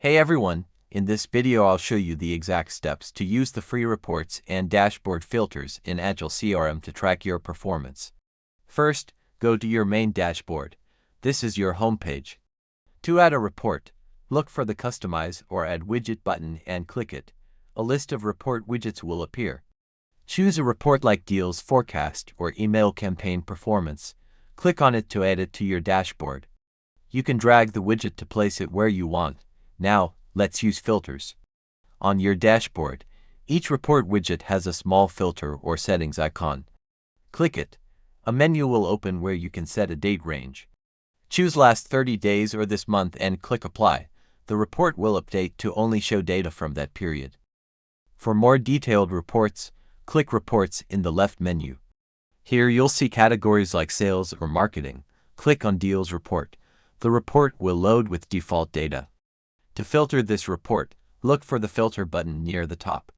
Hey everyone, in this video I'll show you the exact steps to use the free reports and dashboard filters in Agile CRM to track your performance. First, go to your main dashboard. This is your homepage. To add a report, look for the Customize or Add Widget button and click it. A list of report widgets will appear. Choose a report like Deals Forecast or Email Campaign Performance. Click on it to add it to your dashboard. You can drag the widget to place it where you want. Now, let's use filters. On your dashboard, each report widget has a small filter or settings icon. Click it. A menu will open where you can set a date range. Choose last 30 days or this month and click Apply. The report will update to only show data from that period. For more detailed reports, click Reports in the left menu. Here you'll see categories like Sales or Marketing. Click on Deals Report. The report will load with default data. To filter this report, look for the Filter button near the top.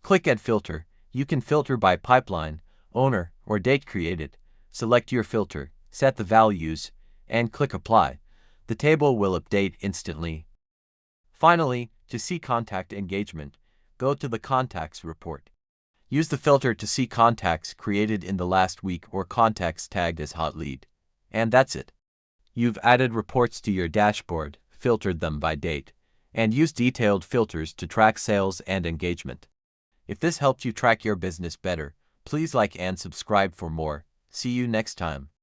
Click Add Filter. You can filter by pipeline, owner, or date created. Select your filter, set the values, and click Apply. The table will update instantly. Finally, to see contact engagement, go to the Contacts report. Use the filter to see contacts created in the last week or contacts tagged as hot lead. And that's it. You've added reports to your dashboard, filtered them by date, and used detailed filters to track sales and engagement. If this helped you track your business better, please like and subscribe for more. See you next time.